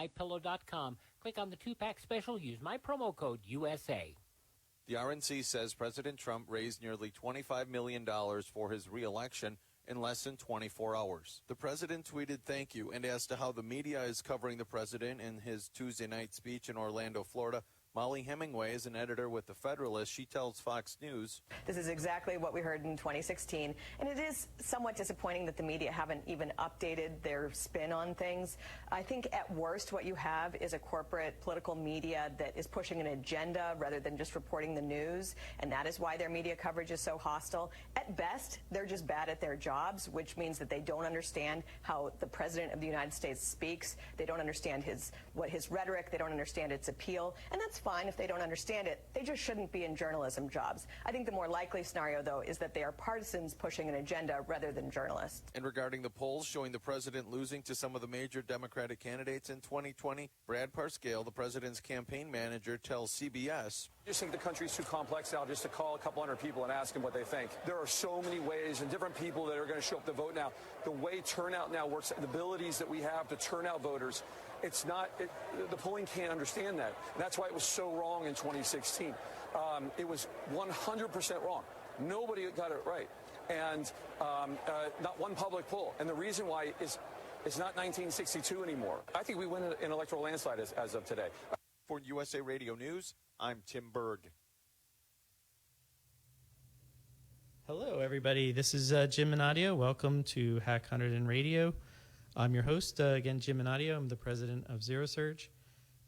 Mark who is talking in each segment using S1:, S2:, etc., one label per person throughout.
S1: MyPillow.com. Click on the 2-pack special. Use my promo code USA.
S2: The RNC says President Trump raised nearly $25 million for his re-election in less than 24 hours. The president tweeted thank you, and as to how the media is covering the president in his Tuesday night speech in Orlando, Florida, Molly Hemingway is an editor with The Federalist. She tells Fox News,
S3: "This is exactly what we heard in 2016, and it is somewhat disappointing that the media haven't even updated their spin on things. I think at worst what you have is a corporate political media that is pushing an agenda rather than just reporting the news, and that is why their media coverage is so hostile. At best, they're just bad at their jobs, which means that they don't understand how the President of the United States speaks. They don't understand his rhetoric. They don't understand its appeal, and that's fine if they don't understand it. They just shouldn't be in journalism jobs. I think the more likely scenario, though, is that they are partisans pushing an agenda rather than journalists."
S2: And regarding the polls showing the president losing to some of the major Democratic candidates in 2020, Brad Parscale, the president's campaign manager, tells CBS,
S4: "I just think the country's too complex now just to call a couple hundred people and ask them what they think. There are so many ways and different people that are going to show up to vote now. The way turnout now works, the abilities that we have to turn out voters, the polling can't understand that. That's why it was so wrong in 2016. It was 100% wrong. Nobody got it right. And not one public poll. And the reason why is it's not 1962 anymore. I think we win an electoral landslide as of today."
S2: For USA Radio News, I'm Tim Berg.
S5: Hello, everybody. This is Jim Minadio. Welcome to HackHunterdon Radio. I'm your host, again, Jim Minadio. I'm the president of Zero Surge,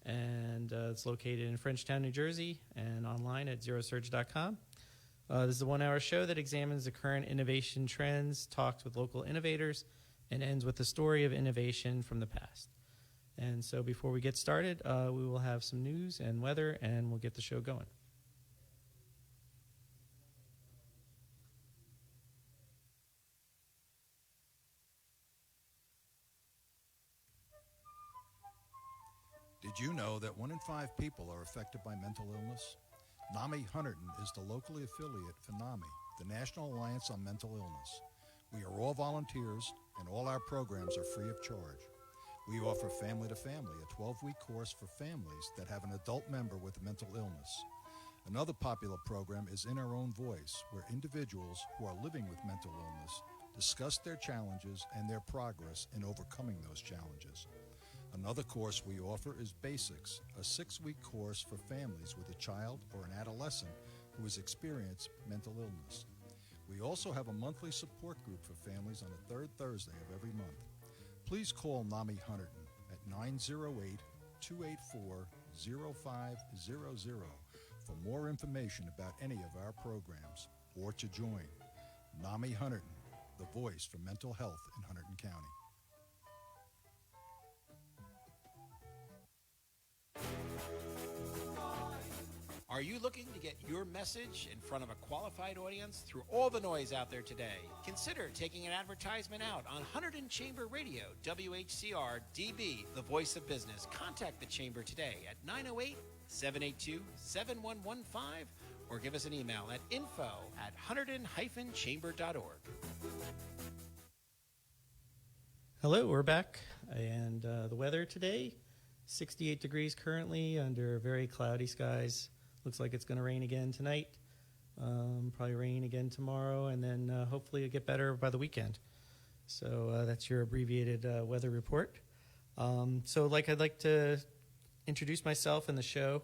S5: and it's located in Frenchtown, New Jersey, and online at zerosurge.com. This is a 1-hour show that examines the current innovation trends, talks with local innovators, and ends with the story of innovation from the past. And so before we get started, we will have some news and weather, and we'll get the show going.
S6: Did you know that 1 in 5 people are affected by mental illness? NAMI Hunterdon is the locally affiliate for NAMI, the National Alliance on Mental Illness. We are all volunteers, and all our programs are free of charge. We offer Family to Family, a 12-week course for families that have an adult member with a mental illness. Another popular program is In Our Own Voice, where individuals who are living with mental illness discuss their challenges and their progress in overcoming those challenges. Another course we offer is Basics, a 6-week course for families with a child or an adolescent who has experienced mental illness. We also have a monthly support group for families on the third Thursday of every month. Please call NAMI Hunterdon at 908-284-0500 for more information about any of our programs or to join. NAMI Hunterdon, the voice for mental health in Hunterdon County.
S7: Are you looking to get your message in front of a qualified audience through all the noise out there today? Consider taking an advertisement out on Hunterdon Chamber Radio, WHCR DB, the voice of business. Contact the Chamber today at 908-782-7115 or give us an email at info@hunterdon-chamber.org.
S5: Hello, we're back, and the weather today, 68 degrees currently under very cloudy skies. Looks like it's going to rain again tonight, probably rain again tomorrow, and then hopefully it'll get better by the weekend. So that's your abbreviated weather report. I'd like to introduce myself in the show.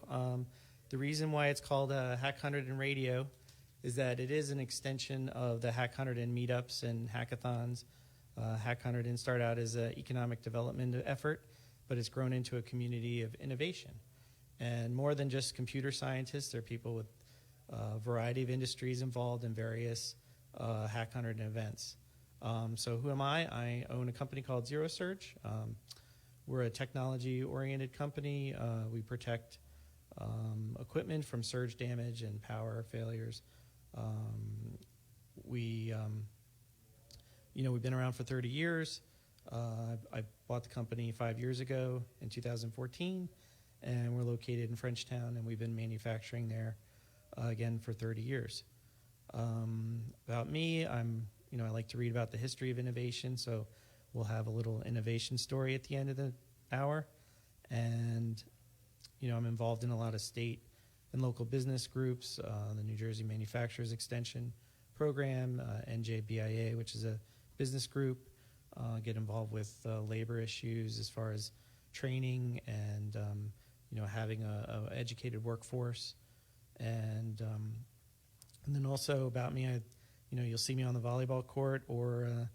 S5: The reason why it's called HackHunterdon Radio is that it is an extension of the HackHunterdon meetups and hackathons. HackHunterdon started out as an economic development effort, but it's grown into a community of innovation. And more than just computer scientists, there are people with a variety of industries involved in various HackHunterdon events. So who am I? I own a company called Zero Surge. We're a technology-oriented company. We protect equipment from surge damage and power failures. We've been around for 30 years. I bought the company 5 years ago in 2014. And we're located in Frenchtown, and we've been manufacturing there again for 30 years. About me, I like to read about the history of innovation, so we'll have a little innovation story at the end of the hour. And, I'm involved in a lot of state and local business groups, the New Jersey Manufacturers Extension Program, NJBIA, which is a business group, get involved with labor issues as far as training and, having a educated workforce. And then also about me, you'll see me on the volleyball court or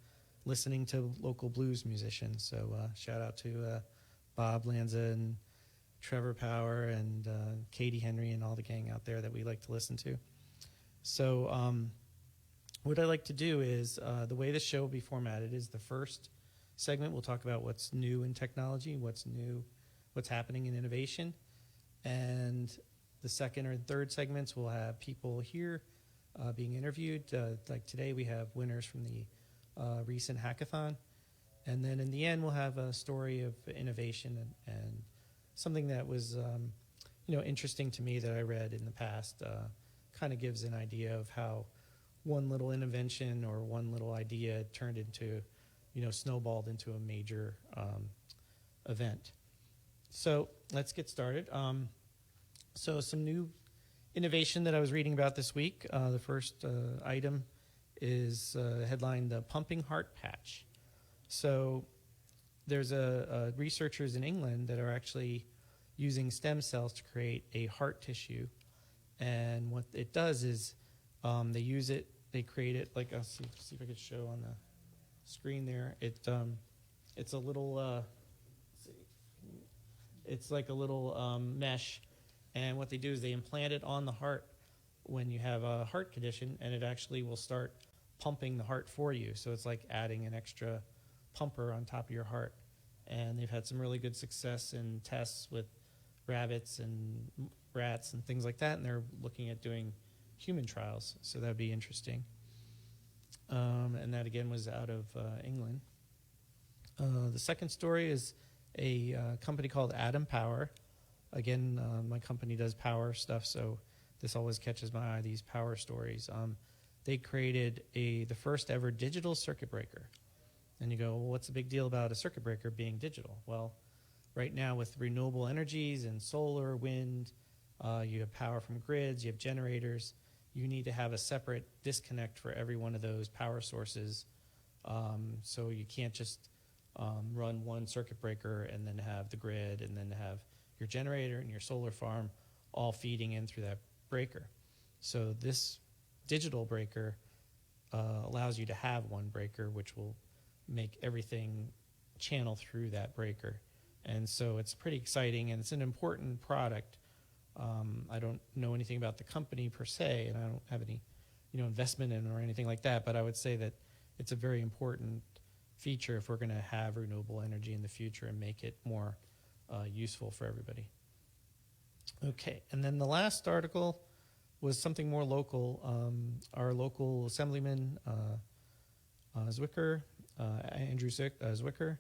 S5: listening to local blues musicians. So shout out to Bob Lanza and Trevor Power and Katie Henry and all the gang out there that we like to listen to. So what I like to do is the way the show will be formatted is the first segment we'll talk about what's new in technology, what's new, what's happening in innovation. And the second or third segments we'll have people here being interviewed. Like today we have winners from the recent hackathon. And then in the end we'll have a story of innovation and something that was interesting to me that I read in the past. Kind of gives an idea of how one little intervention or one little idea turned into, snowballed into a major event. So let's get started. So some new innovation that I was reading about this week. The first item is headlined the Pumping Heart Patch. So there's researchers in England that are actually using stem cells to create a heart tissue. And what it does is they create it, like I'll see if I can show on the screen there. It's a little, it's like a little mesh. And what they do is they implant it on the heart when you have a heart condition, and it actually will start pumping the heart for you. So it's like adding an extra pumper on top of your heart. And they've had some really good success in tests with rabbits and rats and things like that, and they're looking at doing human trials, so that would be interesting. And that, again, was out of England. The second story is a company called Atom Power. Again, my company does power stuff, so this always catches my eye, these power stories. They created the first ever digital circuit breaker. And you go, well, what's the big deal about a circuit breaker being digital? Well, right now with renewable energies and solar, wind, you have power from grids, you have generators. You need to have a separate disconnect for every one of those power sources. So you can't just run one circuit breaker and then have the grid and then have your generator and your solar farm all feeding in through that breaker. So this digital breaker allows you to have one breaker, which will make everything channel through that breaker. And so it's pretty exciting, and it's an important product. I don't know anything about the company per se, and I don't have any investment in it or anything like that, but I would say that it's a very important feature if we're going to have renewable energy in the future and make it more useful for everybody. Okay, and then the last article was something more local. Our local assemblyman, Andrew Zwicker,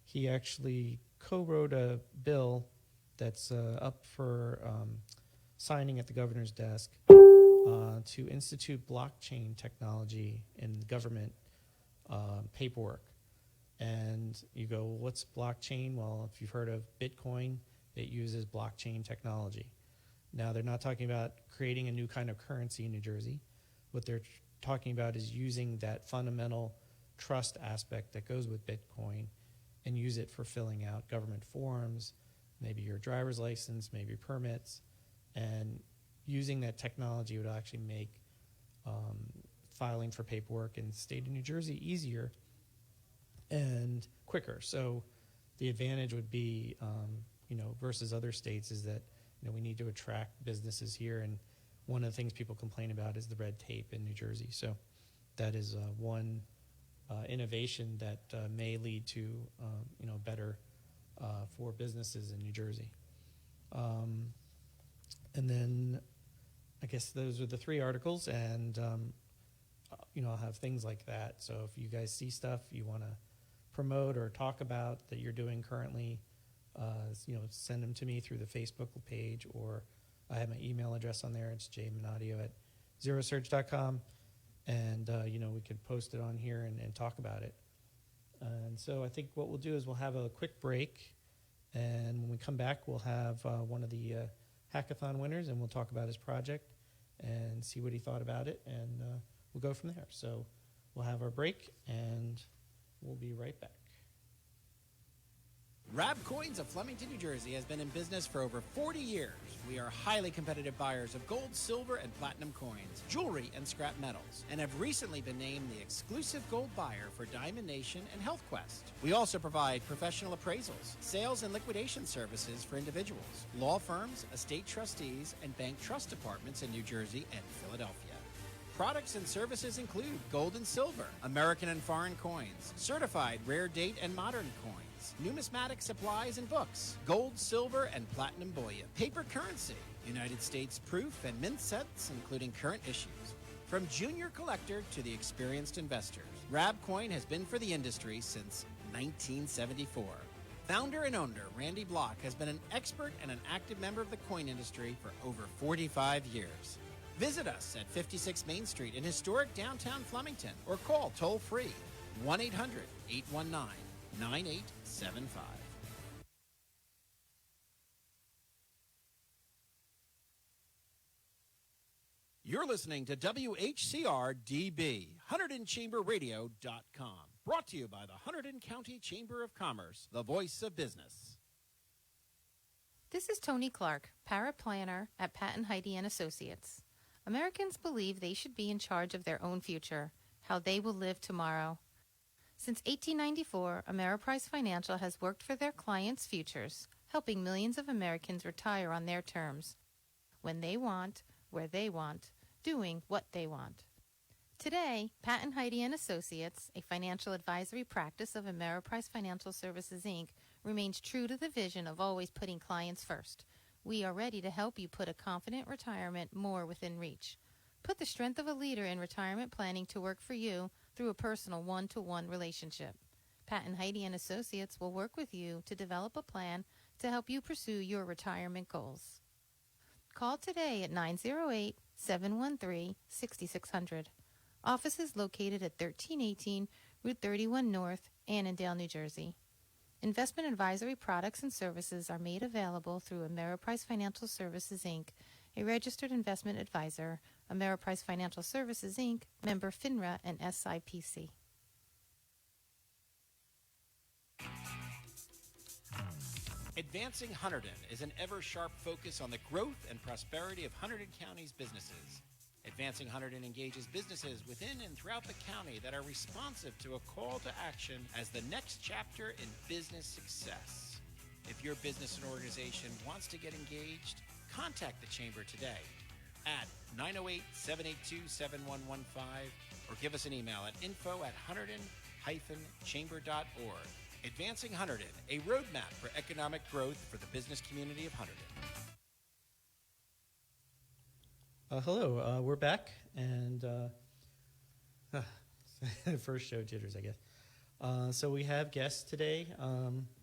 S5: he actually co-wrote a bill that's up for signing at the governor's desk to institute blockchain technology in government paperwork. And you go, well, what's blockchain? Well, if you've heard of Bitcoin, it uses blockchain technology. Now, they're not talking about creating a new kind of currency in New Jersey. What they're talking about is using that fundamental trust aspect that goes with Bitcoin and use it for filling out government forms, maybe your driver's license, maybe permits, and using that technology would actually make filing for paperwork in the state of New Jersey easier and quicker. So the advantage would be, versus other states is that, we need to attract businesses here. And one of the things people complain about is the red tape in New Jersey. So that is one innovation that may lead to, better for businesses in New Jersey. And then I guess those are the three articles, and, I'll have things like that. So if you guys see stuff you want to promote or talk about that you're doing currently, send them to me through the Facebook page, or I have my email address on there. It's jmanadio@zerosurge.com. And, we could post it on here and talk about it. And so I think what we'll do is we'll have a quick break, And when we come back, we'll have one of the hackathon winners, and we'll talk about his project and see what he thought about it, and we'll go from there. So we'll have our break, and we'll be right back.
S7: Rab Coins of Flemington, New Jersey has been in business for over 40 years. We are highly competitive buyers of gold, silver, and platinum coins, jewelry, and scrap metals, and have recently been named the exclusive gold buyer for Diamond Nation and Health Quest. We also provide professional appraisals, sales and liquidation services for individuals, law firms, estate trustees, and bank trust departments in New Jersey and Philadelphia. Products and services include gold and silver, American and foreign coins, certified rare date and modern coins, numismatic supplies and books, gold, silver, and platinum bullion, paper currency, United States proof and mint sets, including current issues. From junior collector to the experienced investors, Rabcoin has been for the industry since 1974. Founder and owner Randy Block has been an expert and an active member of the coin industry for over 45 years. Visit us at 56 Main Street in historic downtown Flemington or call toll-free 1-800-819-9875. You're listening to WHCR-DB, HunterdonChamberRadio.com. Brought to you by the Hunterdon County Chamber of Commerce, the voice of business.
S8: This is Tony Clark, paraplanner at Patton Heidi & Associates. Americans believe they should be in charge of their own future, how they will live tomorrow. Since 1894, Ameriprise Financial has worked for their clients' futures, helping millions of Americans retire on their terms, when they want, where they want, doing what they want. Today, Patton Heidi & Associates, a financial advisory practice of Ameriprise Financial Services, Inc., remains true to the vision of always putting clients first. We are ready to help you put a confident retirement more within reach. Put the strength of a leader in retirement planning to work for you through a personal one-to-one relationship. Patton Heidi & Associates will work with you to develop a plan to help you pursue your retirement goals. Call today at 908-713-6600. Office is located at 1318 Route 31 North, Annandale, New Jersey. Investment advisory products and services are made available through Ameriprise Financial Services, Inc., a registered investment advisor, Ameriprise Financial Services, Inc., member FINRA and SIPC.
S7: Advancing Hunterdon is an ever-sharp focus on the growth and prosperity of Hunterdon County's businesses. Advancing Hunterdon engages businesses within and throughout the county that are responsive to a call to action as the next chapter in business success. If your business and organization wants to get engaged, contact the Chamber today at 908-782-7115 or give us an email at info@hunterdon-chamber.org. Advancing Hunterdon, a roadmap for economic growth for the business community of Hunterdon.
S5: Hello, we're back, and first show jitters, I guess. So we have guests today.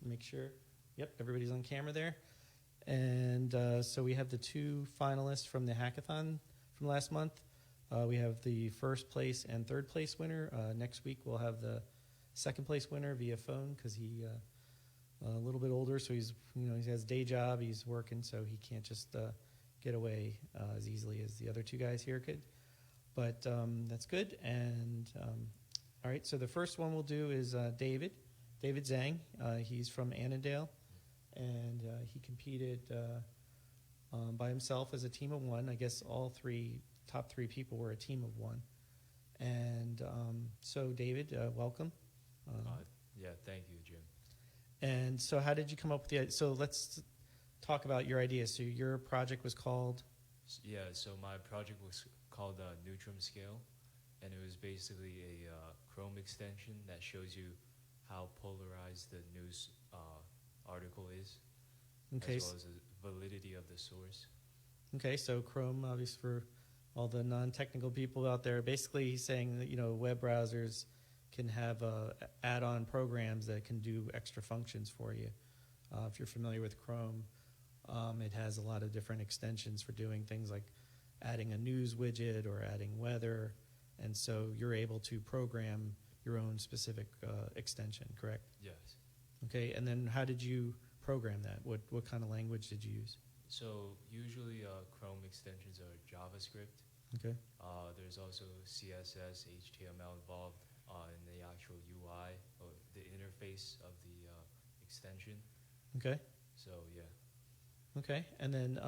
S5: Make sure, yep, everybody's on camera there. And so we have the two finalists from the hackathon from last month. We have the first place and third place winner. Next week we'll have the second place winner via phone because he a little bit older, so he has a day job, he's working, so he can't just get away as easily as the other two guys here could. But that's good. And all right, so the first one we'll do is David Zhang. He's from Annandale, and he competed by himself as a team of one. I guess all top three people were a team of one. And so David, welcome.
S9: Yeah, thank you, Jim.
S5: And so how did you come up with the idea? So let's talk about your idea. So your project was called?
S9: Yeah, so my project was called Neutrum Scale, and it was basically a Chrome extension that shows you how polarized the news article is,
S5: Okay.
S9: as well as the validity of the source.
S5: Okay, so Chrome, obviously for all the non-technical people out there, basically he's saying that, web browsers can have add-on programs that can do extra functions for you. If you're familiar with Chrome, it has a lot of different extensions for doing things like adding a news widget or adding weather, and so you're able to program your own specific extension, correct?
S9: Yes.
S5: Okay, and then how did you program that? What kind of language did you use?
S9: So usually Chrome extensions are JavaScript.
S5: Okay.
S9: There's also CSS, HTML involved in the actual UI or the interface of the extension.
S5: Okay.
S9: So yeah.
S5: Okay. And then,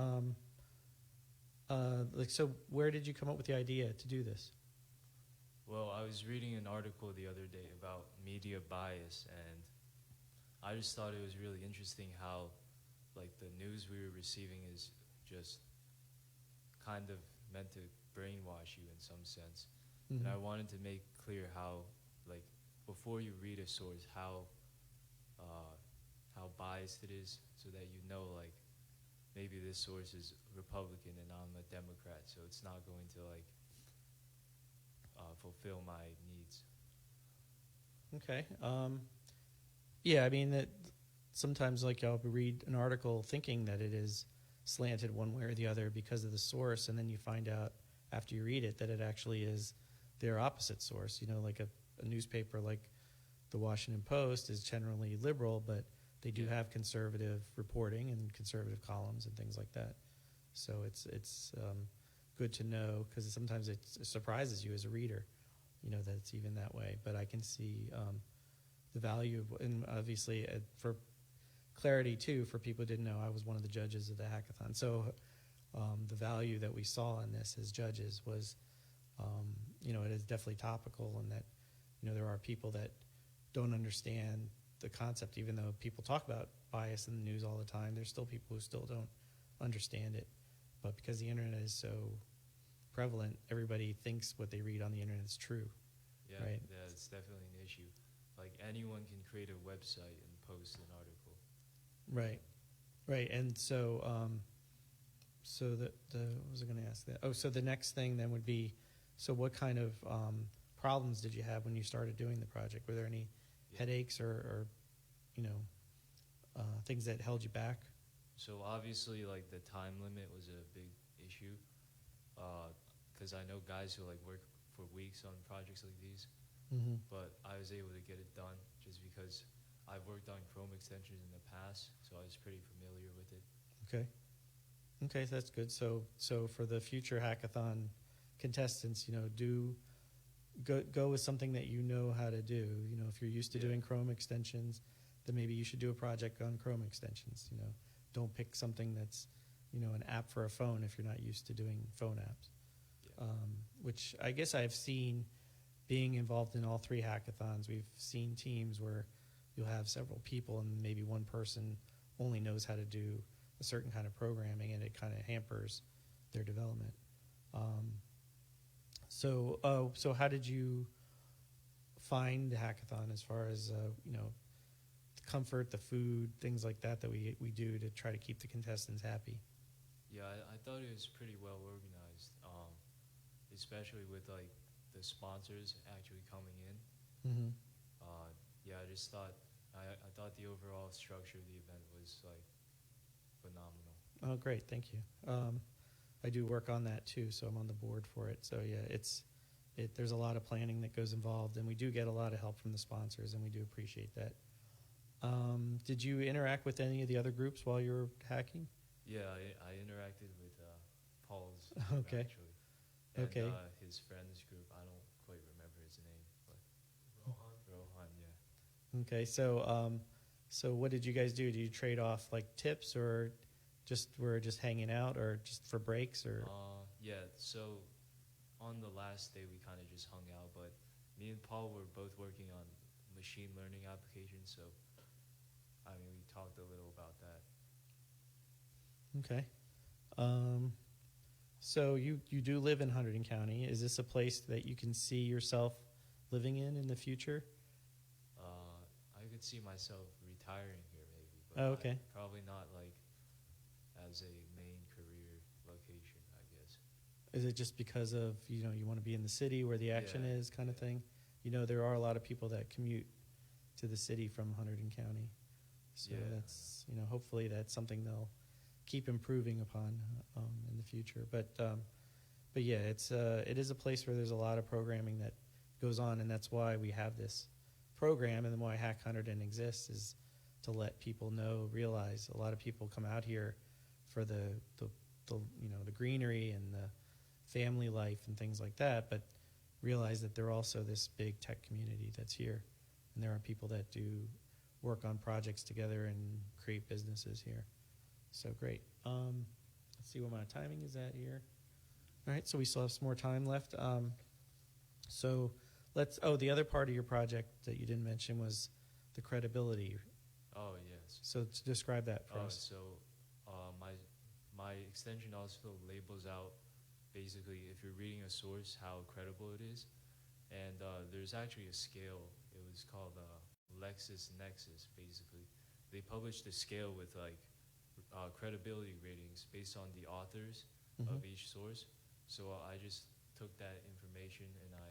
S5: so where did you come up with the idea to do this?
S9: Well, I was reading an article the other day about media bias, and I just thought it was really interesting how, like, the news we were receiving is just kind of meant to brainwash you in some sense.
S5: Mm-hmm.
S9: And I wanted to make clear how, like, before you read a source, how biased it is, so that you know, like, maybe this source is Republican and I'm a Democrat, so it's not going to, like, fulfill my needs.
S5: Okay. Yeah, I mean that sometimes, like, I'll read an article thinking that it is slanted one way or the other because of the source, and then you find out after you read it that it actually is their opposite source. You know, like a newspaper like the Washington Post is generally liberal, but they do have conservative reporting and conservative columns and things like that. So it's good to know, because sometimes it surprises you as a reader, you know, that it's even that way. But I can see the value of, and obviously for clarity too, for people who didn't know, I was one of the judges of the hackathon. So the value that we saw in this as judges was, you know, it is definitely topical, and that, you know, there are people that don't understand the concept. Even though people talk about bias in the news all the time, there's still people who still don't understand it. But because the internet is so prevalent, everybody thinks what they read on the internet is true.
S9: Yeah,
S5: right?
S9: Yeah, it's definitely an issue. Like, anyone can create a website and post an article.
S5: Right, right. And so, so what was I going to ask that? Oh, so the next thing then would be, so what kind of problems did you have when you started doing the project? Were there any headaches or you know, things that held you back?
S9: So obviously, like, the time limit was a big issue, because I know guys who, like, work for weeks on projects like these, but I was able to get it done just because I've worked on Chrome extensions in the past, so I was pretty familiar with it.
S5: Okay. Okay, so that's good. So for the future hackathon contestants, you know, go with something that you know how to do. You know, if you're used to doing Chrome extensions, then maybe you should do a project on Chrome extensions. You know, don't pick something that's, you know, an app for a phone if you're not used to doing phone apps. Yeah. Which I guess I've seen, being involved in all three hackathons, we've seen teams where you'll have several people and maybe one person only knows how to do a certain kind of programming, and it kind of hampers their development. So how did you find the hackathon as far as, you know, the comfort, the food, things like that we do to try to keep the contestants happy?
S9: Yeah, I thought it was pretty well organized, especially with, like, the sponsors actually coming in.
S5: Mm-hmm.
S9: Yeah, I just thought, I thought the overall structure of the event was, like, phenomenal.
S5: Oh, great, thank you. I do work on that too, so I'm on the board for it. So yeah, there's a lot of planning that goes involved, and we do get a lot of help from the sponsors, and we do appreciate that. Did you interact with any of the other groups while you were hacking?
S9: Yeah, I interacted with Paul's group,
S5: okay.
S9: actually. And,
S5: okay.
S9: His friends group, I don't quite remember his name, but Rohan, yeah.
S5: Okay, so what did you guys do? Did you trade off, like, tips, or were just hanging out, or just for breaks, or?
S9: Yeah, so on the last day we kind of just hung out, but me and Paul were both working on machine learning applications, so I mean, we talked a little about that.
S5: Okay. So you do live in Hunterdon County. Is this a place that you can see yourself living in the future?
S9: I could see myself retiring here, maybe, but
S5: okay.
S9: Probably not, like, as a main career location, I guess.
S5: Is it just because of, you know, you want to be in the city where the action is, kind of thing? You know, there are a lot of people that commute to the city from Hunterdon County. So that's, you know, hopefully that's something they'll keep improving upon in the future. But yeah, it is a place where there's a lot of programming that goes on, and that's why we have this program, and then why HackHunterdon exists, is to let people know, realize a lot of people come out here for the greenery and the family life and things like that, but realize that they're also this big tech community that's here, and there are people that do work on projects together and create businesses here. So great. Let's see what amount of timing is that here. All right, so we still have some more time left. So the other part of your project that you didn't mention was the credibility.
S9: Oh, yes.
S5: So to describe that for us.
S9: So my extension also labels out basically if you're reading a source how credible it is. And there's actually a scale. It was called LexisNexis, basically. They published a scale with credibility ratings based on the authors of each source. So I just took that information and I,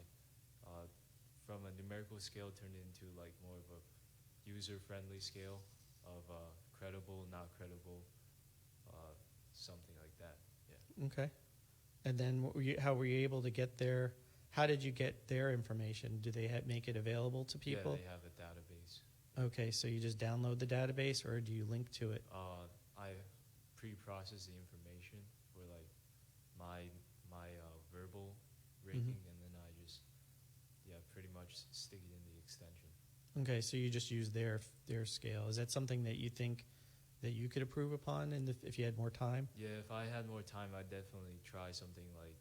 S9: from a numerical scale, turned it into like more of a user-friendly scale of credible, not credible, something like that. Yeah.
S5: Okay. And then how were you able to get their? How did you get their information? Do they make it available to people?
S9: Yeah, they have a database.
S5: Okay, so you just download the database, or do you link to it?
S9: I pre-process the information for like my verbal ranking, and then I just pretty much stick it in the extension.
S5: Okay, so you just use their scale. Is that something that you think that you could improve upon, and if you had more time?
S9: Yeah, if I had more time, I'd definitely try something like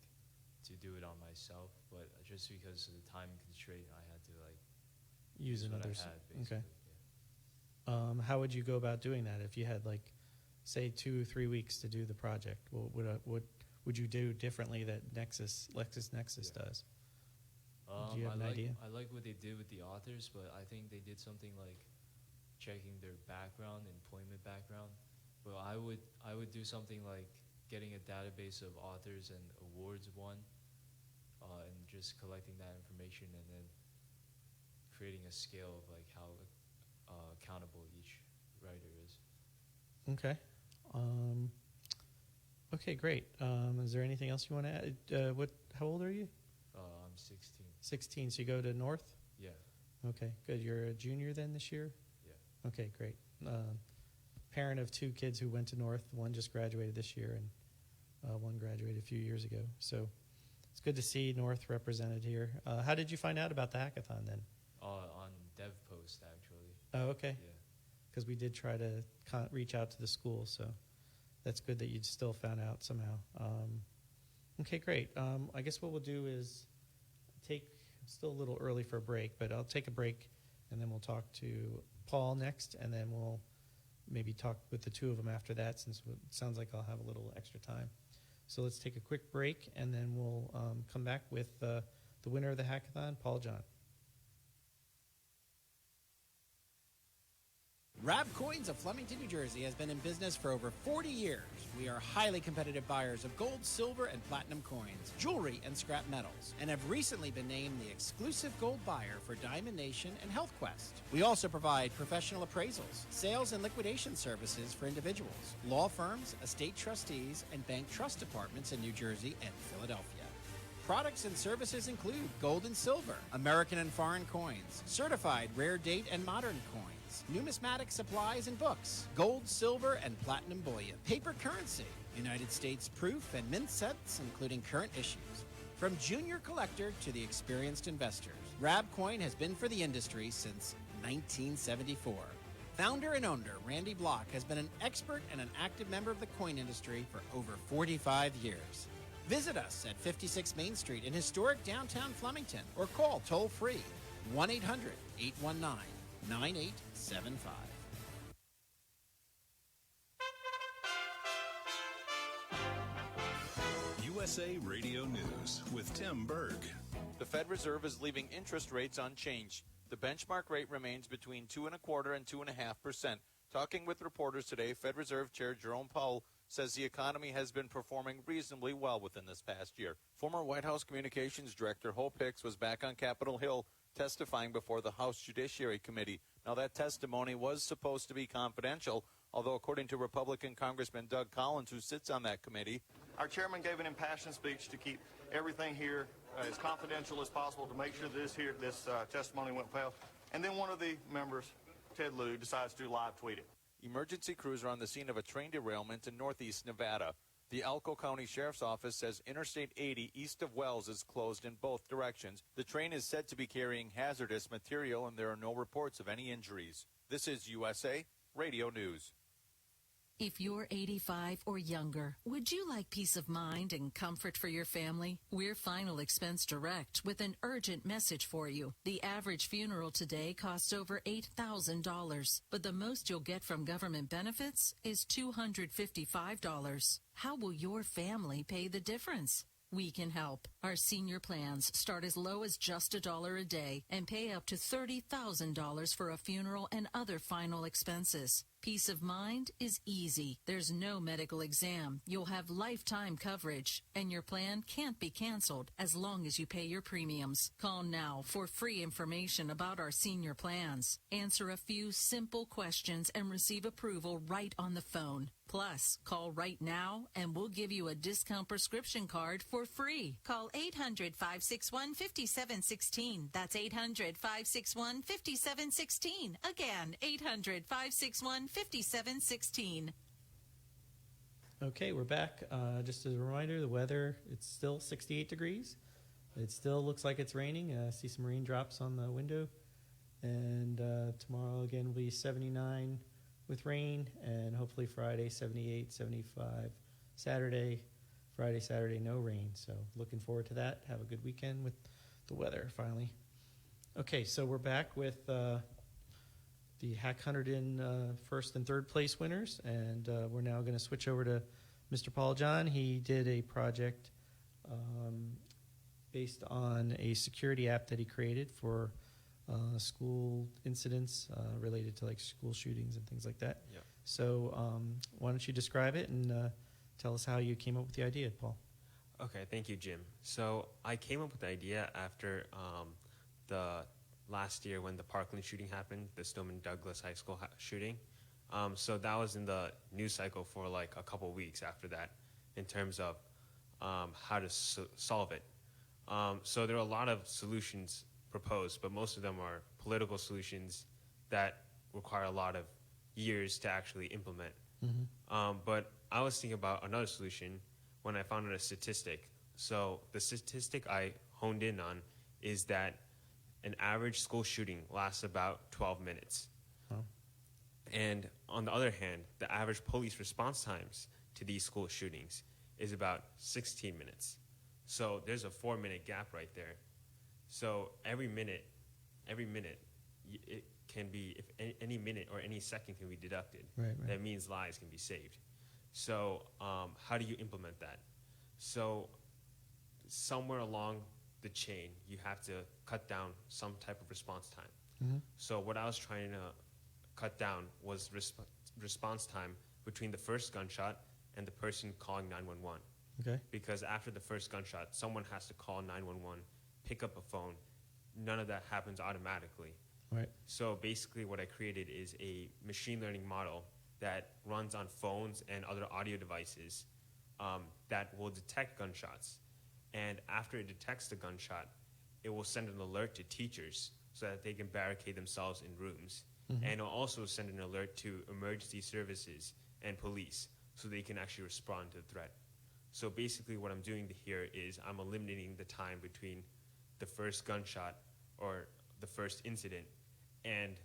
S9: to do it on myself. But just because of the time constraint, I had to like
S5: use another. Okay.
S9: Yeah.
S5: How would you go about doing that if you had like, say, 2-3 weeks to do the project? What would you do differently that LexisNexis does? Do you have an idea?
S9: I like what they did with the authors, but I think they did something like checking their background, employment background. But I would do something like getting a database of authors and awards won, and just collecting that information and then creating a scale of like how accountable each writer is.
S5: Okay. Okay, great. Is there anything else you want to add? How old are you?
S9: I'm 16.
S5: 16. So you go to North?
S9: Yeah.
S5: Okay, good. You're a junior then this year?
S9: Yeah.
S5: Okay, great. Parent of 2 kids who went to North. One just graduated this year, and one graduated a few years ago. So it's good to see North represented here. How did you find out about the hackathon then?
S9: On DevPost, actually.
S5: Oh, okay.
S9: Yeah.
S5: Because we did try to reach out to the school, so that's good that you still found out somehow. Okay, great. I guess what we'll do is still a little early for a break, but I'll take a break, and then we'll talk to Paul next, and then we'll maybe talk with the 2 of them after that, since it sounds like I'll have a little extra time. So let's take a quick break, and then we'll come back with the winner of the hackathon, Paul John.
S10: Rab Coins of Flemington, New Jersey has been in business for over 40 years. We are highly competitive buyers of gold, silver, and platinum coins, jewelry, and scrap metals, and have recently been named the exclusive gold buyer for Diamond Nation and Health Quest. We also provide professional appraisals, sales and liquidation services for individuals, law firms, estate trustees, and bank trust departments in New Jersey and Philadelphia. Products and services include gold and silver, American and foreign coins, certified rare date and modern coins, numismatic supplies and books, gold, silver, and platinum bullion, paper currency, United States proof and mint sets, including current issues. From junior collector to the experienced investors, Rabcoin has been for the industry since 1974. Founder and owner Randy Block has been an expert and an active member of the coin industry for over 45 years. Visit us at 56 Main Street in historic downtown Flemington, or call toll-free 1-800-819-9875.
S11: USA Radio News with Tim Berg.
S2: The Fed Reserve is leaving interest rates unchanged. The benchmark rate remains between 2.25% and 2.5%. Talking with reporters today, Fed Reserve Chair Jerome Powell says the economy has been performing reasonably well within this past year. Former White House Communications Director Hope Hicks was back on Capitol Hill testifying before the House Judiciary Committee. Now, that testimony was supposed to be confidential, although according to Republican Congressman Doug Collins, who sits on that committee,
S12: our chairman gave an impassioned speech to keep everything here as confidential as possible to make sure this testimony went well. And then one of the members Ted Lieu decides to live tweet it.
S2: Emergency crews are on the scene of a train derailment in northeast Nevada. The Elko County Sheriff's Office says Interstate 80 east of Wells is closed in both directions. The train is said to be carrying hazardous material, and there are no reports of any injuries. This is USA Radio News.
S13: If you're 85 or younger, would you like peace of mind and comfort for your family? We're Final Expense Direct with an urgent message for you. The average funeral today costs over $8,000, but the most you'll get from government benefits is $255. How will your family pay the difference? We can help. Our senior plans start as low as just $1 a day and pay up to $30,000 for a funeral and other final expenses. Peace of mind is easy. There's no medical exam. You'll have lifetime coverage, and your plan can't be canceled as long as you pay your premiums. Call now for free information about our senior plans. Answer a few simple questions and receive approval right on the phone. Plus, call right now and we'll give you a discount prescription card for free. Call 800-561-5716. That's 800-561-5716. Again, 800-561-5716.
S5: Okay, we're back. Just as a reminder, the weather, it's still 68 degrees. It still looks like it's raining. I see some raindrops on the window. And tomorrow again will be 79 with rain, and hopefully Friday 78, 75. Friday, Saturday, no rain. So looking forward to that. Have a good weekend with the weather finally. Okay, so we're back with the HackHunterdon first and third place winners, and we're now going to switch over to Mr. Paul John. He did a project based on a security app that he created for school incidents related to like school shootings and things like that.
S14: Yeah.
S5: So why don't you describe it and tell us how you came up with the idea, Paul?
S14: Okay, thank you, Jim. So I came up with the idea after the last year when the Parkland shooting happened, the Stoneman Douglas High School shooting. So that was in the news cycle for like a couple weeks after that in terms of how to solve it. So there are a lot of solutions proposed, but most of them are political solutions that require a lot of years to actually implement.
S5: Mm-hmm.
S14: But I was thinking about another solution when I found out a statistic. So the statistic I honed in on is that an average school shooting lasts about 12 minutes.
S5: Oh.
S14: And on the other hand, the average police response times to these school shootings is about 16 minutes. So there's a 4-minute gap right there. So every minute, it can be, if any minute or any second can be deducted,
S5: right.
S14: That means lives can be saved. So how do you implement that? So somewhere along the chain, you have to cut down some type of response time.
S5: Mm-hmm.
S14: So what I was trying to cut down was response time between the first gunshot and the person calling 911.
S5: Okay.
S14: Because after the first gunshot, someone has to call 911, pick up a phone. None of that happens automatically.
S5: Right.
S14: So basically what I created is a machine learning model that runs on phones and other audio devices that will detect gunshots. And after it detects the gunshot, it will send an alert to teachers so that they can barricade themselves in rooms.
S5: Mm-hmm.
S14: And it'll also send an alert to emergency services and police so they can actually respond to the threat. So basically what I'm doing here is I'm eliminating the time between the first gunshot or the first incident and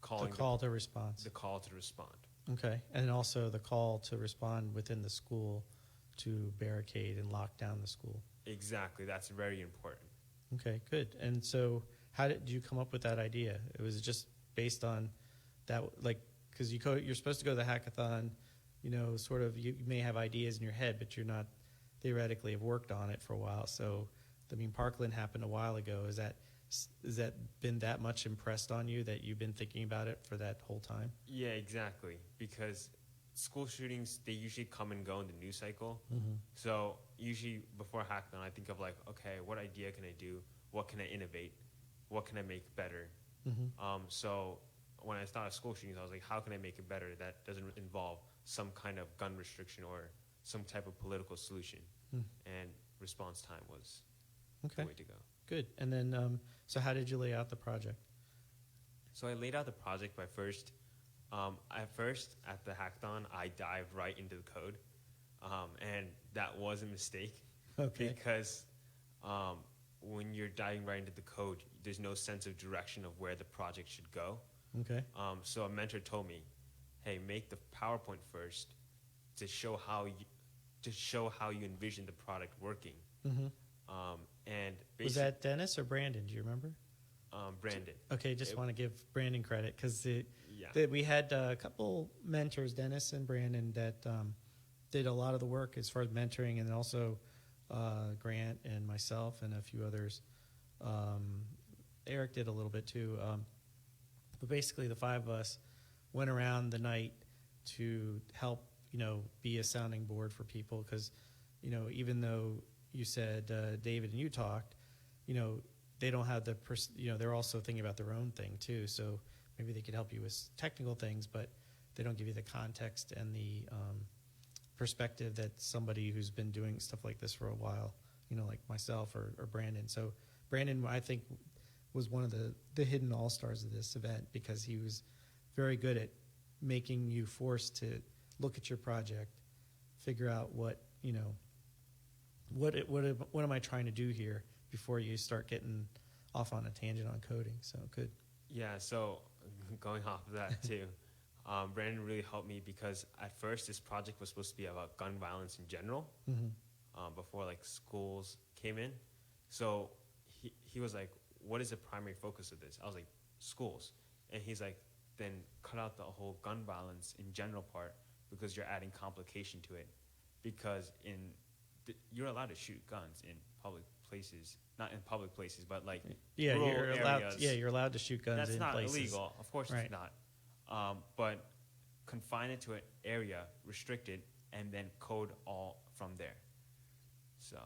S14: calling
S5: the call to response.
S14: The call to respond.
S5: Okay, and also the call to respond within the school to barricade and lock down the school.
S14: Exactly, that's very important.
S5: Okay, good. And so how did you come up with that idea? It was just based on that, like, because you're supposed to go to the hackathon, you know, sort of, you may have ideas in your head, but you're not theoretically have worked on it for a while. So, I mean, Parkland happened a while ago. Has that been that much impressed on you that you've been thinking about it for that whole time?
S14: Yeah, exactly. Because school shootings, they usually come and go in the news cycle.
S5: Mm-hmm.
S14: So usually before hackathon, I think of like, okay, what idea can I do? What can I innovate? What can I make better?
S5: Mm-hmm.
S14: So when I thought of school shootings, I was like, how can I make it better that doesn't involve some kind of gun restriction or some type of political solution? And response time was the way to go.
S5: Good. And then, so how did you lay out the project?
S14: So I laid out the project by first. At the hackathon, I dived right into the code, and that was a mistake.
S5: Okay.
S14: Because when you're diving right into the code, there's no sense of direction of where the project should go.
S5: Okay.
S14: So a mentor told me, "Hey, make the PowerPoint first to show how you envision the product working."
S5: Mm-hmm.
S14: And
S5: Was that Dennis or Brandon? Do you remember?
S14: Brandon.
S5: Okay, just want to give Brandon credit because
S14: Yeah.
S5: we had a couple mentors, Dennis and Brandon, that did a lot of the work as far as mentoring, and also Grant and myself and a few others. Eric did a little bit too. But basically, the five of us went around the night to help, be a sounding board for people because, even though you said David and you talked, they don't have they're also thinking about their own thing too. So maybe they could help you with technical things, but they don't give you the context and the perspective that somebody who's been doing stuff like this for a while, like myself or Brandon. So Brandon, I think, was one of the hidden all-stars of this event because he was very good at making you forced to look at your project, figure out what am I trying to do here before you start getting off on a tangent on coding. So good.
S14: Yeah, so going off of that too, Brandon really helped me because at first this project was supposed to be about gun violence in general, before like schools came in. So he was like, "What is the primary focus of this?" I was like, "Schools," and he's like, "Then cut out the whole gun violence in general part because you're adding complication to it, because you're allowed to shoot guns in public places." Not in public places, but like rural areas.
S5: You're allowed to shoot guns in places.
S14: That's not illegal. Of course it's not. But confine it to an area, restrict it, and then code all from there. So.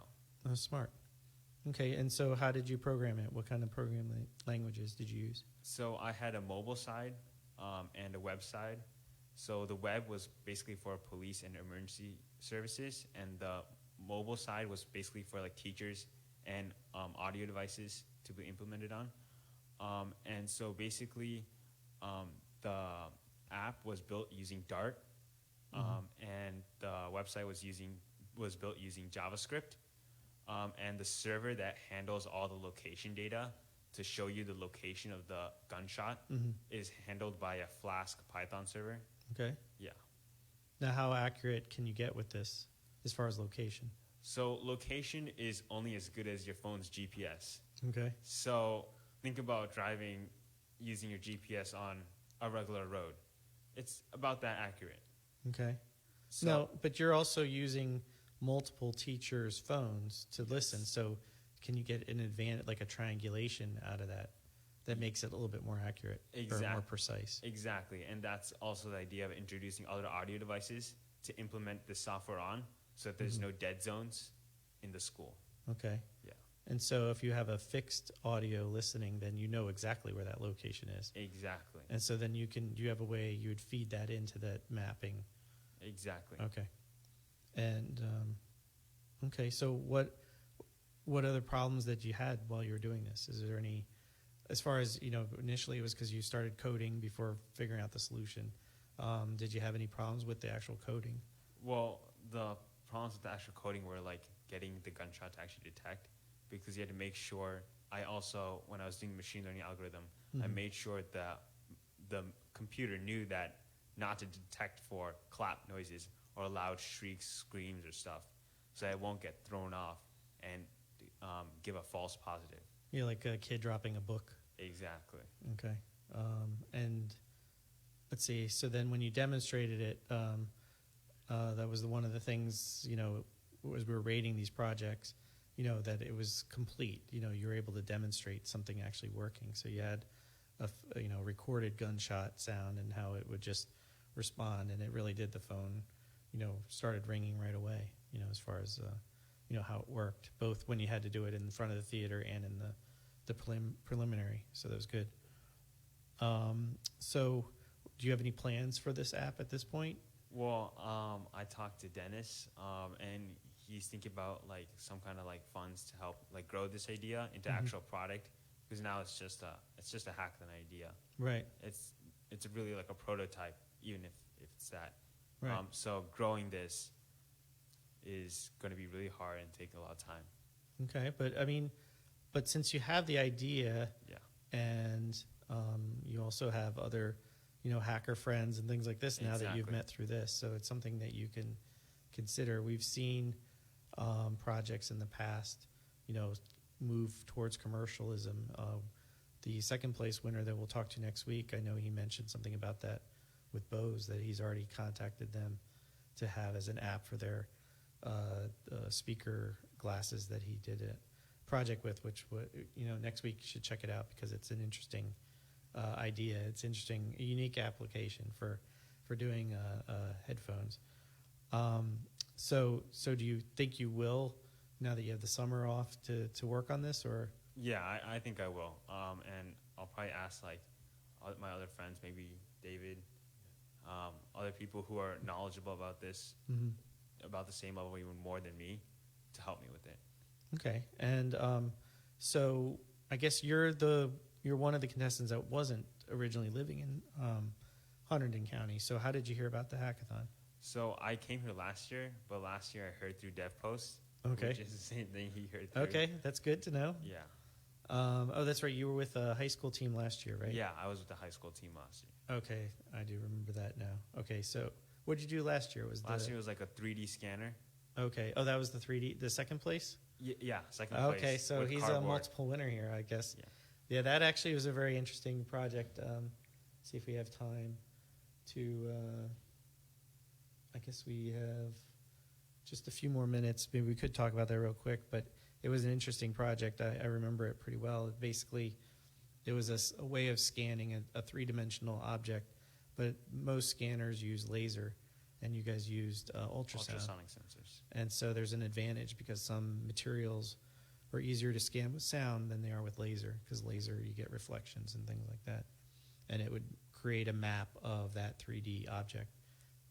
S5: Oh, smart. Okay, and so how did you program it? What kind of programming languages did you use?
S14: So I had a mobile side and a web side. So the web was basically for police and emergency services, and the mobile side was basically for like teachers and audio devices to be implemented on. And so basically the app was built using Dart, and the website was built using JavaScript, and the server that handles all the location data to show you the location of the gunshot is handled by a Flask Python server.
S5: Okay.
S14: Yeah.
S5: Now, how accurate can you get with this as far as location?
S14: So location is only as good as your phone's GPS.
S5: Okay.
S14: So think about driving using your GPS on a regular road. It's about that accurate.
S5: Okay.
S14: So,
S5: no, but you're also using multiple teachers' phones to listen. So can you get an advantage, like a triangulation out of that makes it a little bit more accurate or more precise?
S14: Exactly. And that's also the idea of introducing other audio devices to implement the software on, so that there's no dead zones in the school.
S5: Okay.
S14: Yeah.
S5: And so if you have a fixed audio listening, then you know exactly where that location is.
S14: Exactly.
S5: And so then you have a way you would feed that into that mapping.
S14: Exactly.
S5: Okay. And okay, so what other problems that you had while you were doing this? Is there any, as far as, initially it was because you started coding before figuring out the solution. Did you have any problems with the actual coding?
S14: Well, the problems with the actual coding were like getting the gunshot to actually detect, because you had to make sure. I also, when I was doing the machine learning algorithm, I made sure that the computer knew that not to detect for clap noises or loud shrieks, screams, or stuff, so it won't get thrown off and give a false positive.
S5: Yeah, like a kid dropping a book.
S14: Exactly.
S5: Okay. And let's see. So then when you demonstrated it, that was one of the things, as we were rating these projects, that it was complete. You were able to demonstrate something actually working. So you had a recorded gunshot sound and how it would just respond, and it really did. The phone, started ringing right away, as far as, how it worked, both when you had to do it in front of the theater and in the preliminary. So that was good. So do you have any plans for this app at this point?
S14: Well, I talked to Dennis, and he's thinking about like some kind of like funds to help like grow this idea into actual product, because now it's just a hacked idea.
S5: Right.
S14: It's really like a prototype, even if it's that.
S5: Right.
S14: So growing this is going to be really hard and take a lot of time.
S5: Okay, but since you have the idea, and you also have other, hacker friends and things like this now that you've met through this, so it's something that you can consider. We've seen projects in the past, move towards commercialism. The second place winner that we'll talk to next week, I know he mentioned something about that with Bose, that he's already contacted them to have as an app for their speaker glasses that he did a project with, which next week you should check it out because it's an interesting idea. It's interesting, a unique application for doing headphones. So do you think you will, now that you have the summer off, to work on this, or?
S14: Yeah, I think I will. And I'll probably ask like my other friends, maybe David, other people who are knowledgeable about this, about the same level, even more than me, to help me with it.
S5: Okay, and so I guess you're one of the contestants that wasn't originally living in Hunterdon County. So how did you hear about the hackathon?
S14: So I came here last year, but last year I heard through DevPost.
S5: Okay.
S14: Which is the same thing he heard through.
S5: Okay, that's good to know.
S14: Yeah.
S5: Oh, that's right. You were with a high school team last year, right?
S14: Yeah, I was with the high school team last year.
S5: Okay, I do remember that now. Okay, so what did you do last year?
S14: Last year was like a 3D scanner.
S5: Okay. Oh, that was the 3D, the second place?
S14: Yeah, second place.
S5: Okay, so he's
S14: cardboard.
S5: a multiple winner here, I guess.
S14: Yeah.
S5: Yeah, that actually was a very interesting project. See if we have time to, I guess we have just a few more minutes. Maybe we could talk about that real quick, but it was an interesting project. I remember it pretty well. Basically, it was a way of scanning a three-dimensional object, but most scanners use laser, and you guys used ultrasonic
S14: sensors.
S5: And so there's an advantage because some materials are easier to scan with sound than they are with laser, because laser you get reflections and things like that. And it would create a map of that 3D object.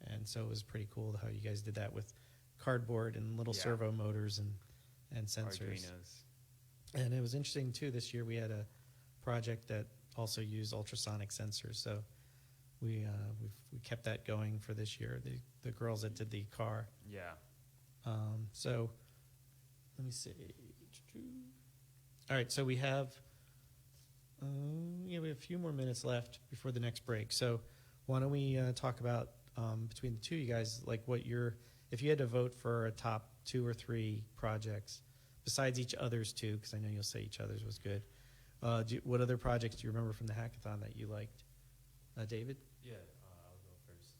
S5: And so it was pretty cool how you guys did that with cardboard and little servo motors and sensors.
S14: Arduinos.
S5: And it was interesting too, this year we had a project that also used ultrasonic sensors. So we kept that going for this year, the girls that did the car.
S14: Yeah.
S5: So let me see. All right, so we have a few more minutes left before the next break. So why don't we talk about between the two of you guys, like if you had to vote for a top 2 or 3 projects besides each other's 2, because I know you'll say each other's was good. What other projects do you remember from the hackathon that you liked? David?
S9: Yeah, I'll go first.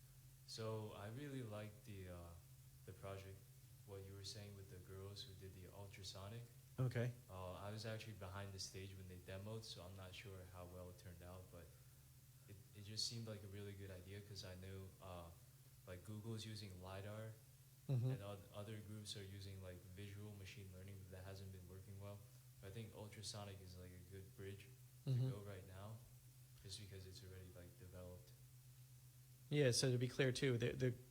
S9: So I really liked the project, what you were saying with the girls who did the ultrasonic.
S5: Okay.
S9: I was actually behind the stage when they demoed, so I'm not sure how well it turned out, but it just seemed like a really good idea because I knew like Google's using LiDAR and other groups are using like visual machine learning that hasn't been working well. But I think ultrasonic is like a good bridge to go right now just because it's already like developed.
S5: Yeah, so to be clear too,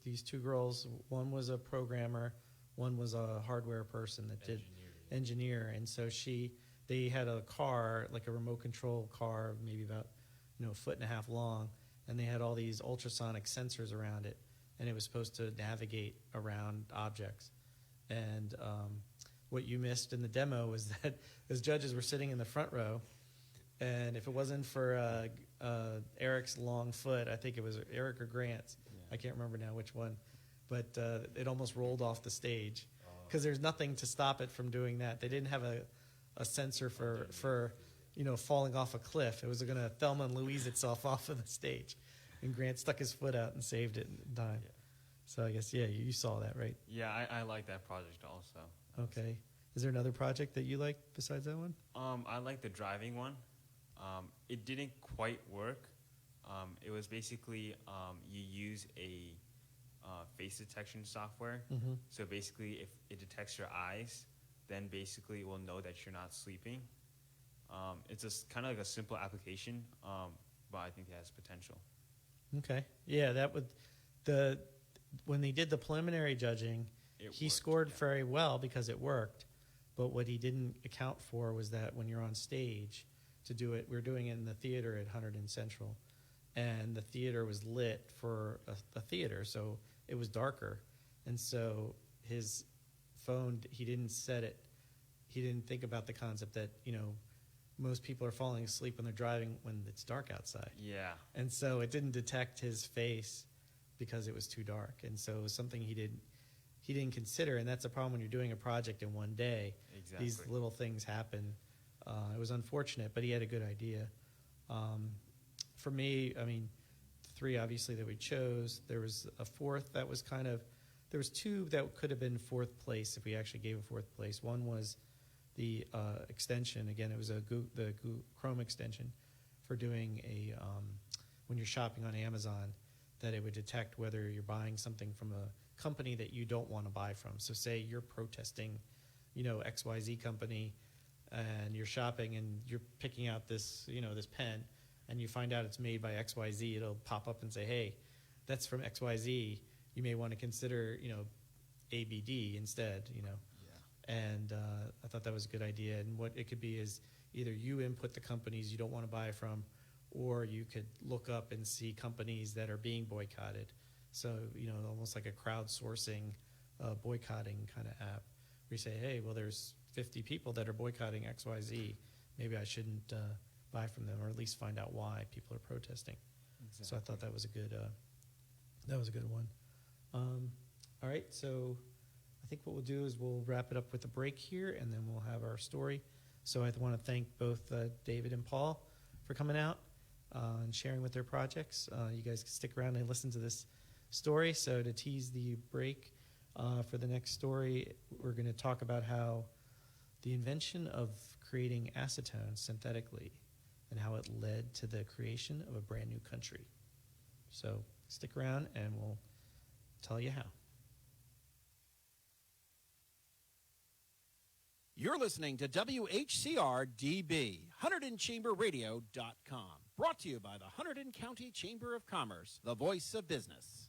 S5: these 2 girls, one was a programmer, one was a hardware person that did engineer, and so they had a car, like a remote control car, maybe about a foot and a half long, and they had all these ultrasonic sensors around it, and it was supposed to navigate around objects. And what you missed in the demo was that those judges were sitting in the front row, and if it wasn't for Eric's long foot, I think it was Eric or Grant's, I can't remember now which one, but it almost rolled off the stage because there's nothing to stop it from doing that. They didn't have a sensor for falling off a cliff. It was going to Thelma and Louise itself off of the stage, and Grant stuck his foot out and saved it in time. Yeah. So I guess you saw that, right?
S14: Yeah, I like that project also.
S5: Okay. Is there another project that you like besides that one?
S14: I like the driving one. It didn't quite work. It was basically you use a face detection software. So basically, if it detects your eyes, then basically it will know that you're not sleeping. It's just kind of like a simple application, but I think it has potential.
S5: Okay. Yeah, when they did the preliminary judging, he scored very well because it worked. But what he didn't account for was that when you're on stage, to do it. We were doing it in the theater at Hunterdon Central, and the theater was lit for a theater, so it was darker. And so his phone, he didn't set it, he didn't think about the concept that, most people are falling asleep when they're driving when it's dark outside.
S14: Yeah.
S5: And so it didn't detect his face because it was too dark. And so it was something he didn't consider, and that's a problem when you're doing a project in one day.
S14: Exactly.
S5: These little things happen. It was unfortunate, but he had a good idea. For me, the three obviously that we chose, there was a fourth that was there was two that could have been fourth place if we actually gave a fourth place. One was the extension. Again, it was the Google Chrome extension for doing when you're shopping on Amazon, that it would detect whether you're buying something from a company that you don't want to buy from. So say you're protesting, XYZ company, and you're shopping and you're picking out this, this pen, and you find out it's made by XYZ, it'll pop up and say, hey, that's from XYZ. You may want to consider, ABD instead, And I thought that was a good idea. And what it could be is either you input the companies you don't want to buy from, or you could look up and see companies that are being boycotted. So, almost like a crowdsourcing, boycotting kind of app. Where you say, hey, well, there's 50 people that are boycotting XYZ. Maybe I shouldn't buy from them, or at least find out why people are protesting. Exactly. So I thought that was a good one. All right, so I think what we'll do is we'll wrap it up with a break here, and then we'll have our story. So I want to thank both David and Paul for coming out and sharing with their projects. You guys can stick around and listen to this story. So to tease the break for the next story, we're going to talk about how the invention of creating acetone synthetically and how it led to the creation of a brand new country. So stick around and we'll tell you how.
S10: You're listening to WHCR-DB, HunterdonChamberRadio.com. Brought to you by the Hunterdon County Chamber of Commerce, the voice of business.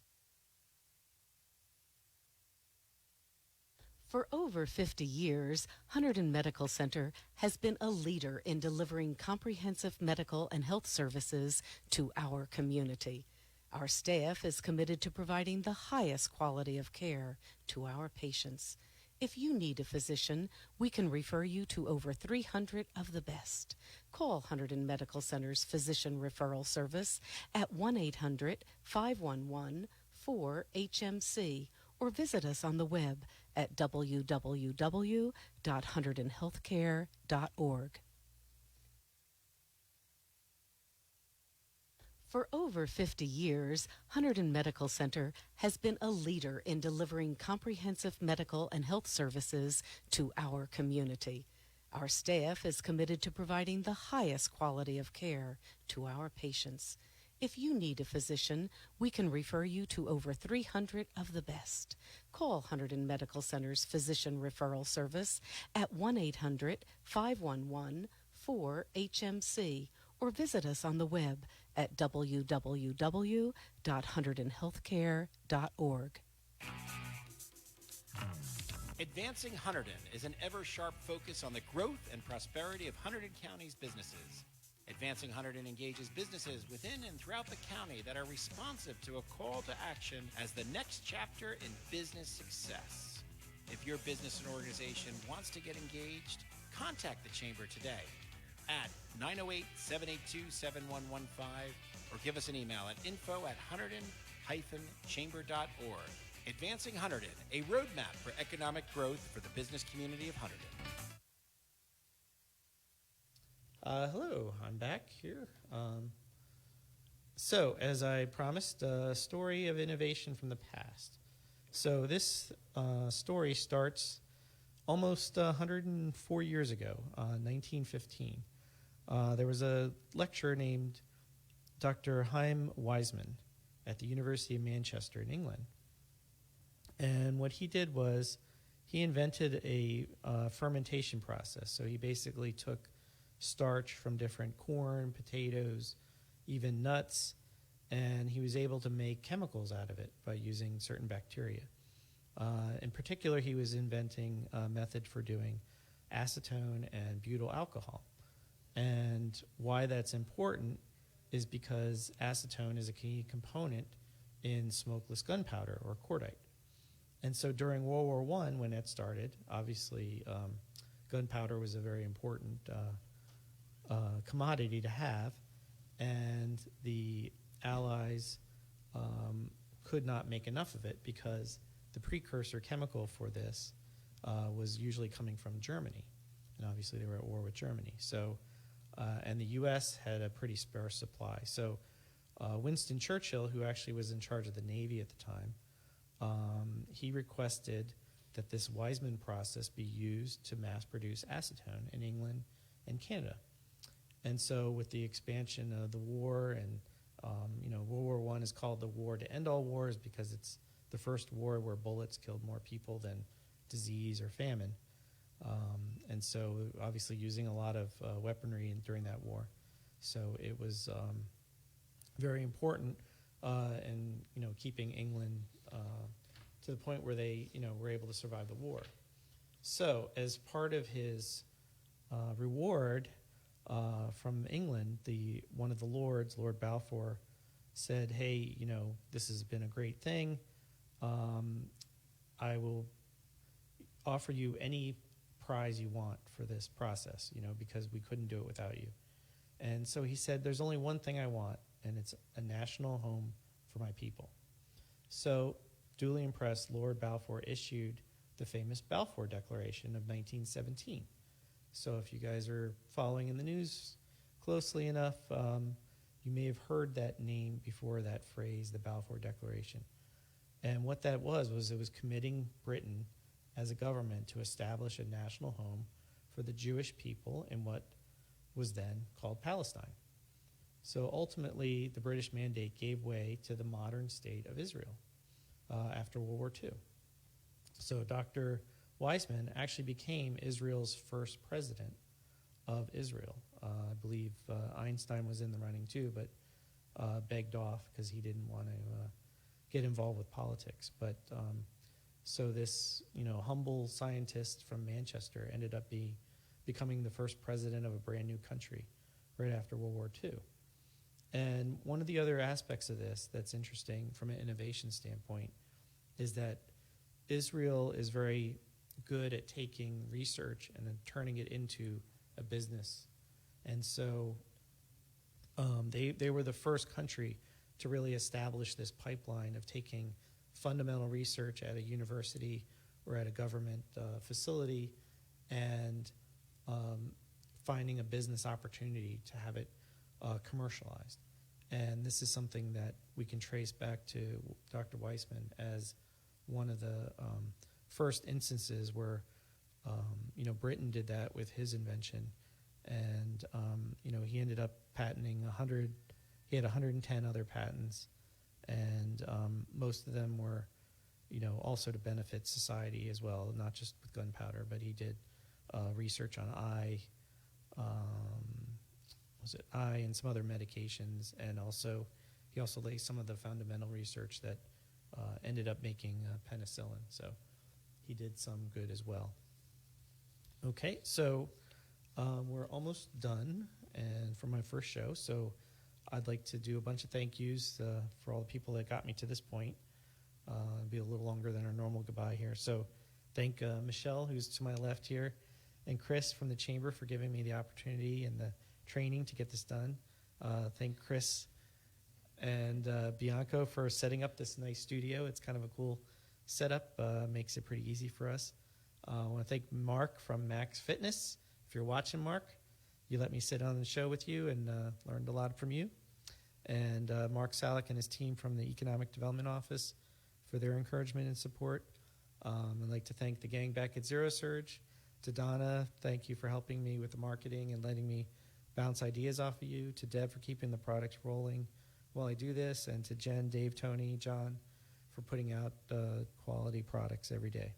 S15: For over 50 years, Hunterdon Medical Center has been a leader in delivering comprehensive medical and health services to our community. Our staff is committed to providing the highest quality of care to our patients. If you need a physician, we can refer you to over 300 of the best. Call Hunterdon Medical Center's Physician Referral Service at 1-800-511-4HMC or visit us on the web at www.hunterdonhealthcare.org. For over 50 years, Hunterdon Medical Center has been a leader in delivering comprehensive medical and health services to our community. Our staff is committed to providing the highest quality of care to our patients. If you need a physician, we can refer you to over 300 of the best. Call Hunterdon Medical Center's Physician Referral Service at 1-800-511-4HMC or visit us on the web at www.hunterdonhealthcare.org.
S10: Advancing Hunterdon is an ever-sharp focus on the growth and prosperity of Hunterdon County's businesses. Advancing Hunterdon engages businesses within and throughout the county that are responsive to a call to action as the next chapter in business success. If your business and organization wants to get engaged, contact the Chamber today at 908-782-7115 or give us an email at info@hunterdon-chamber.org. Advancing Hunterdon, a roadmap for economic growth for the business community of Hunterdon.
S5: Hello, I'm back here. So, as I promised, a story of innovation from the past. So this story starts almost 104 years ago, 1915. There was a lecturer named Dr. Chaim Weizmann at the University of Manchester in England. And what he did was he invented a fermentation process. So he basically took starch from different corn, potatoes, even nuts, and he was able to make chemicals out of it by using certain bacteria. In particular, he was inventing a method for doing acetone and butyl alcohol. And why that's important is because acetone is a key component in smokeless gunpowder, or cordite. And so during World War I, when that started, obviously gunpowder was a very important commodity to have, and the Allies could not make enough of it because the precursor chemical for this was usually coming from Germany. And obviously they were at war with Germany. So, and the U.S. had a pretty sparse supply. So Winston Churchill, who actually was in charge of the Navy at the time, he requested that this Weizmann process be used to mass produce acetone in England and Canada. And so with the expansion of the war, and World War I is called the war to end all wars because it's the first war where bullets killed more people than disease or famine. And so obviously using a lot of weaponry during that war. So it was very important in keeping England to the point where they were able to survive the war. So as part of his reward from England, one of the lords, Lord Balfour, said, hey, this has been a great thing. I will offer you any prize you want for this process, because we couldn't do it without you. And so he said, there's only one thing I want, and it's a national home for my people. So, duly impressed, Lord Balfour issued the famous Balfour Declaration of 1917. So if you guys are following in the news closely enough, you may have heard that name before, that phrase, the Balfour Declaration. And what that was it was committing Britain as a government to establish a national home for the Jewish people in what was then called Palestine. So ultimately, the British mandate gave way to the modern state of Israel after World War II. So Dr. Weizmann actually became Israel's first president of Israel. I believe Einstein was in the running too, but begged off because he didn't want to get involved with politics. But so this, humble scientist from Manchester ended up becoming the first president of a brand new country right after World War II. And one of the other aspects of this that's interesting from an innovation standpoint is that Israel is very good at taking research and then turning it into a business. And so they were the first country to really establish this pipeline of taking fundamental research at a university or at a government facility and finding a business opportunity to have it commercialized. And this is something that we can trace back to Dr. Weizmann as one of the first instances where Britain did that with his invention. And he ended up patenting 100. He had 110 other patents, and most of them were also to benefit society as well, not just with gunpowder, but he did research on eye and some other medications, and he also laid some of the fundamental research that ended up making penicillin. So he did some good as well. Okay, so we're almost done, and for my first show, so I'd like to do a bunch of thank yous for all the people that got me to this point. It'll be a little longer than our normal goodbye here. So thank Michelle, who's to my left here, and Chris from the Chamber for giving me the opportunity and the training to get this done. Thank Chris and Bianco for setting up this nice studio. It's kind of a cool setup, makes it pretty easy for us. I want to thank Mark from Max Fitness. If you're watching, Mark, you let me sit on the show with you and learned a lot from you. And Mark Salick and his team from the Economic Development Office for their encouragement and support. I'd like to thank the gang back at Zero Surge. To Donna, thank you for helping me with the marketing and letting me bounce ideas off of you. To Deb for keeping the products rolling while I do this. And to Jen, Dave, Tony, John for putting out quality products every day.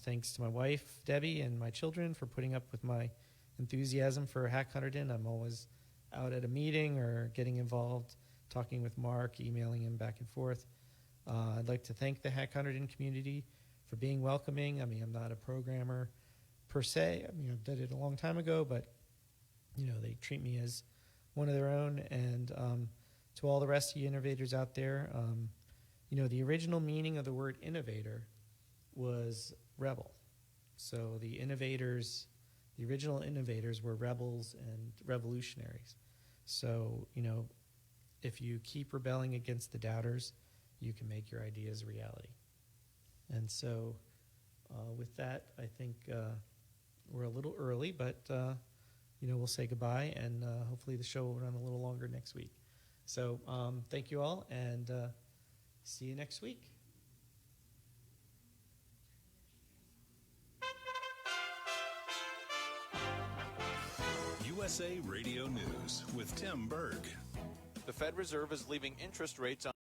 S5: Thanks to my wife, Debbie, and my children for putting up with my enthusiasm for HackHunterdon. I'm always out at a meeting or getting involved, talking with Mark, emailing him back and forth. I'd like to thank the HackHunterdon community for being welcoming. I mean, I'm not a programmer per se. I mean, I did it a long time ago, but they treat me as one of their own. And to all the rest of you innovators out there, the original meaning of the word innovator was rebel. So the original innovators were rebels and revolutionaries. So, if you keep rebelling against the doubters, you can make your ideas a reality. And so with that, I think we're a little early, but, we'll say goodbye, and hopefully the show will run a little longer next week. So thank you all, and see you next week.
S11: USA Radio News with Tim Berg.
S2: The Fed Reserve is leaving interest rates on